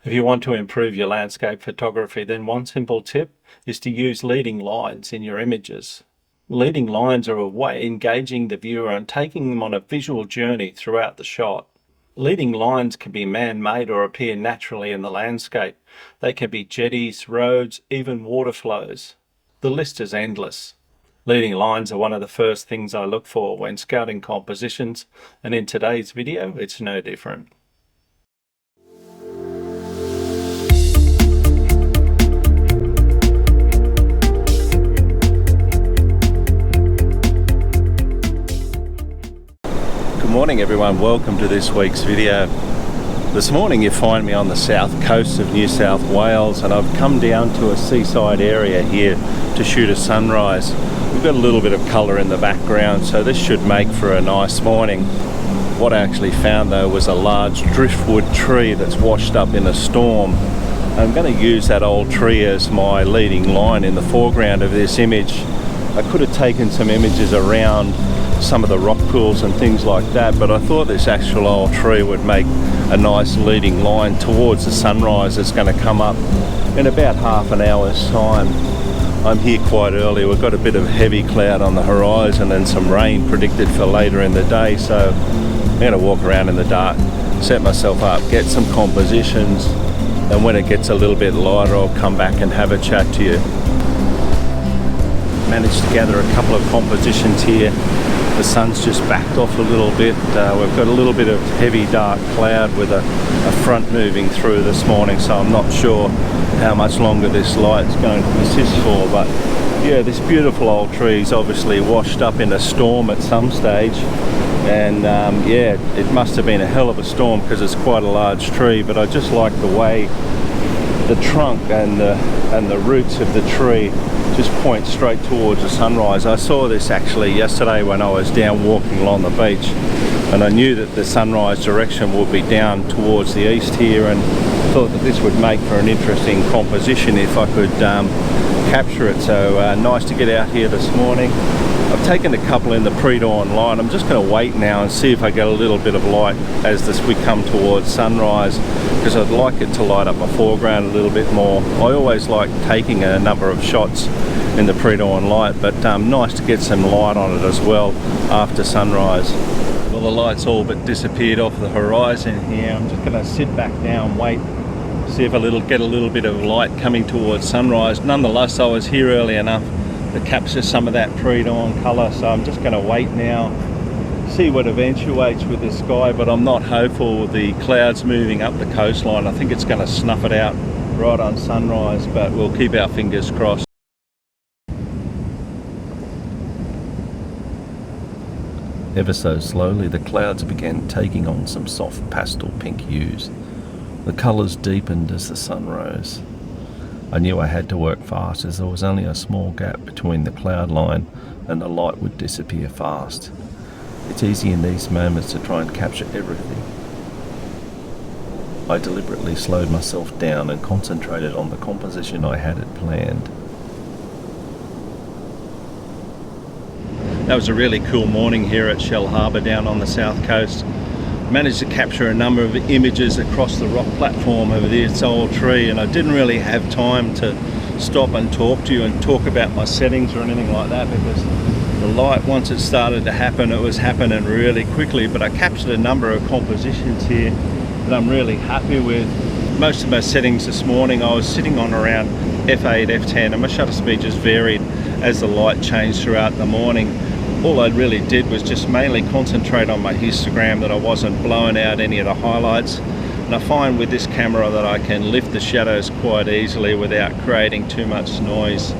If you want to improve your landscape photography, then one simple tip is to use leading lines in your images. Leading lines are a way of engaging the viewer and taking them on a visual journey throughout the shot. Leading lines can be man-made or appear naturally in the landscape. They can be jetties, roads, even water flows. The list is endless. Leading lines are one of the first things I look for when scouting compositions, and in today's video, it's no different. Good morning everyone, welcome to this week's video. This morning you find me on the south coast of New South Wales, and I've come down to a seaside area here to shoot a sunrise. We've got a little bit of colour in the background, so this should make for a nice morning. What I actually found though was a large driftwood tree that's washed up in a storm. I'm going to use that old tree as my leading line in the foreground of this image. I could have taken some images around some of the rock pools and things like that, but I thought this actual old tree would make a nice leading line towards the sunrise that's going to come up in about half an hour's time. I'm here quite early. We've got a bit of heavy cloud on the horizon and some rain predicted for later in the day, so I'm going to walk around in the dark, set myself up, get some compositions, and when it gets a little bit lighter I'll come back and have a chat to you. Managed to gather a couple of compositions here. The sun's just backed off a little bit. We've got a little bit of heavy dark cloud with a front moving through this morning, so I'm not sure how much longer this light's going to persist for, but yeah, this beautiful old tree is obviously washed up in a storm at some stage, and yeah, it must have been a hell of a storm because it's quite a large tree, but I just like the way the trunk and the roots of the tree just point straight towards the sunrise. I saw this actually yesterday when I was down walking along the beach, and I knew that the sunrise direction would be down towards the east here, and thought that this would make for an interesting composition if I could capture it. So nice to get out here this morning. I've taken a couple in the pre-dawn light. I'm just going to wait now and see if I get a little bit of light as we come towards sunrise, because I'd like it to light up my foreground a little bit more. I always like taking a number of shots in the pre-dawn light, but nice to get some light on it as well after sunrise. Well, the light's all but disappeared off the horizon here. I'm just going to sit back now and wait, see if I get a little bit of light coming towards sunrise. Nonetheless, I was here early enough to capture some of that pre-dawn colour, so I'm just going to wait now, see what eventuates with the sky, but I'm not hopeful with the clouds moving up the coastline. I think it's going to snuff it out right on sunrise, but we'll keep our fingers crossed. Ever so slowly the clouds began taking on some soft pastel pink hues. The colours deepened as the sun rose. I knew I had to work fast as there was only a small gap between the cloud line and the light would disappear fast. It's easy in these moments to try and capture everything. I deliberately slowed myself down and concentrated on the composition I had it planned. That was a really cool morning here at Shell Harbour down on the south coast. Managed to capture a number of images across the rock platform over this old tree, and I didn't really have time to stop and talk to you and talk about my settings or anything like that, because the light, once it started to happen, it was happening really quickly. But I captured a number of compositions here that I'm really happy with. Most of my settings this morning I was sitting on around f8, f10, and my shutter speed just varied as the light changed throughout the morning. All I really did was just mainly concentrate on my histogram, that I wasn't blowing out any of the highlights. And I find with this camera that I can lift the shadows quite easily without creating too much noise.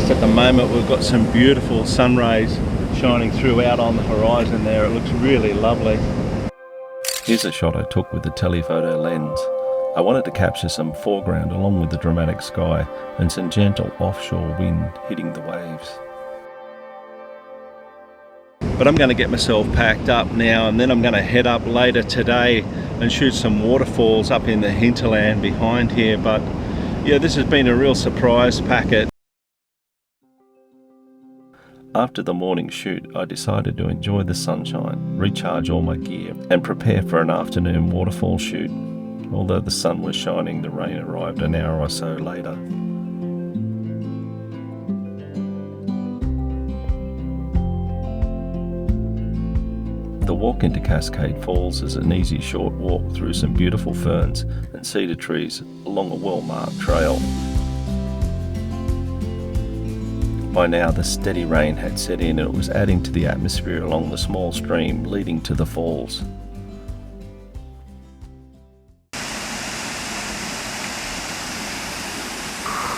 At the moment we've got some beautiful sun rays shining through out on the horizon there. It looks really lovely. Here's a shot I took with the telephoto lens. I wanted to capture some foreground along with the dramatic sky and some gentle offshore wind hitting the waves. But I'm going to get myself packed up now, and then I'm going to head up later today and shoot some waterfalls up in the hinterland behind here. But yeah, this has been a real surprise packet. After the morning shoot, I decided to enjoy the sunshine, recharge all my gear, and prepare for an afternoon waterfall shoot. Although the sun was shining, the rain arrived an hour or so later. The walk into Cascade Falls is an easy short walk through some beautiful ferns and cedar trees along a well-marked trail. By now the steady rain had set in and it was adding to the atmosphere along the small stream leading to the falls.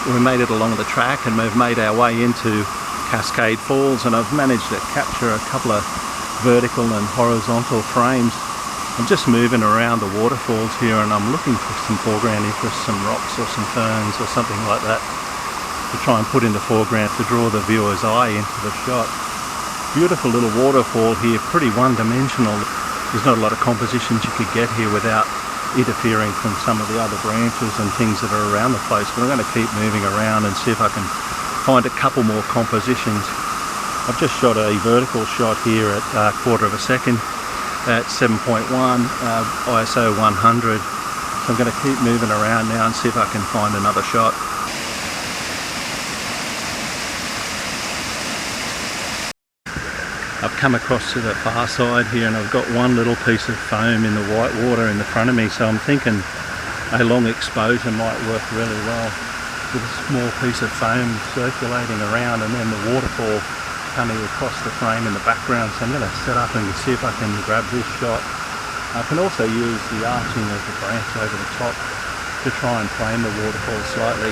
We made it along the track and we've made our way into Cascade Falls, and I've managed to capture a couple of vertical and horizontal frames. I'm just moving around the waterfalls here and I'm looking for some foreground interest, some rocks or some ferns or something like that, to try and put in the foreground to draw the viewer's eye into the shot. Beautiful little waterfall here, pretty one-dimensional. There's not a lot of compositions you could get here without interfering from some of the other branches and things that are around the place, but I'm going to keep moving around and see if I can find a couple more compositions. I've just shot a vertical shot here at a quarter of a second at 7.1 ISO 100, so I'm going to keep moving around now and see if I can find another shot. I've come across to the far side here and I've got one little piece of foam in the white water in the front of me, so I'm thinking a long exposure might work really well with a small piece of foam circulating around and then the waterfall coming across the frame in the background. So I'm going to set up and see if I can grab this shot. I can also use the arching of the branch over the top to try and frame the waterfall slightly.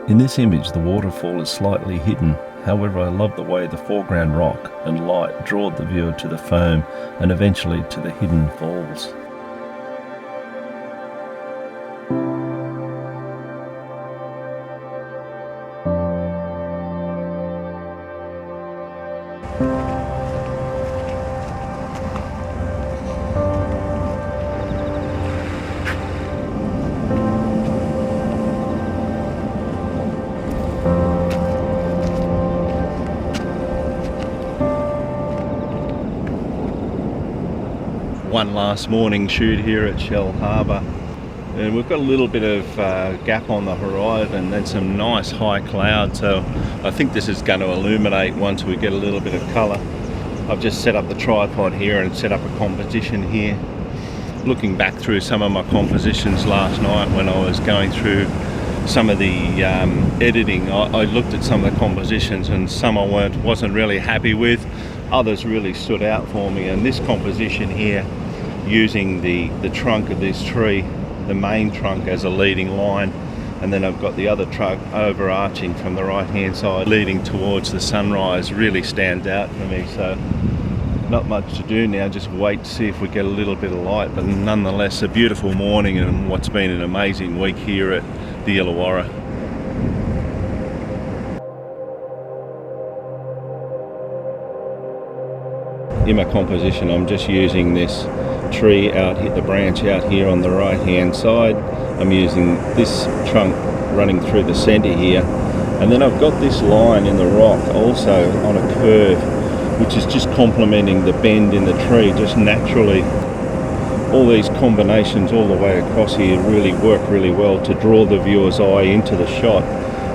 In this image, the waterfall is slightly hidden. However, I love the way the foreground rock and light draw the viewer to the foam and eventually to the hidden falls. One last morning shoot here at Shell Harbour, and we've got a little bit of gap on the horizon and some nice high clouds, so I think this is going to illuminate once we get a little bit of colour. I've just set up the tripod here and set up a composition here. Looking back through some of my compositions last night when I was going through some of the editing, I looked at some of the compositions and some I wasn't really happy with. Others really stood out for me, and this composition here, using the trunk of this tree, the main trunk as a leading line, and then I've got the other trunk overarching from the right hand side leading towards the sunrise, really stands out for me. So not much to do now, just wait to see if we get a little bit of light, but nonetheless a beautiful morning and what's been an amazing week here at the Illawarra. In my composition, I'm just using this tree out here, the branch out here on the right hand side. I'm using this trunk running through the center here, and then I've got this line in the rock also on a curve, which is just complementing the bend in the tree just naturally. All these combinations all the way across here really work really well to draw the viewer's eye into the shot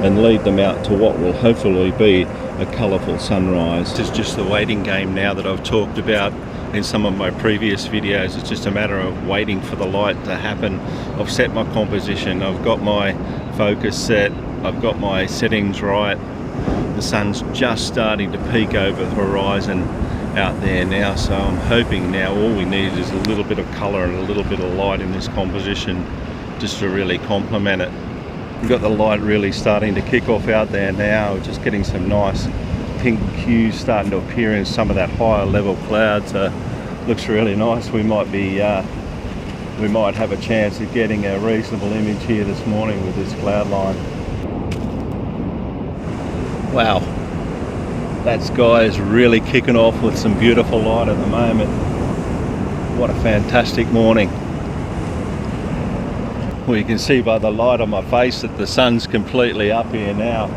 and lead them out to what will hopefully be a colourful sunrise. This is just the waiting game now that I've talked about in some of my previous videos. It's just a matter of waiting for the light to happen. I've set my composition, I've got my focus set, I've got my settings right. The sun's just starting to peek over the horizon out there now, so I'm hoping now all we need is a little bit of colour and a little bit of light in this composition just to really complement it. We've got the light really starting to kick off out there now, just getting some nice pink hues starting to appear in some of that higher level clouds. Looks really nice. We might have a chance of getting a reasonable image here this morning with this cloud line. Wow, that sky is really kicking off with some beautiful light at the moment. What a fantastic morning. Well, you can see by the light on my face that the sun's completely up here now.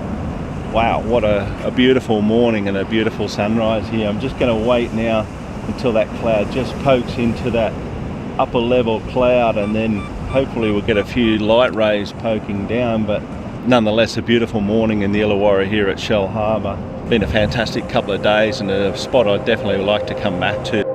Wow, what a beautiful morning and a beautiful sunrise here. I'm just going to wait now until that cloud just pokes into that upper level cloud, and then hopefully we'll get a few light rays poking down. But nonetheless, a beautiful morning in the Illawarra here at Shellharbour. Been a fantastic couple of days and a spot I'd definitely like to come back to.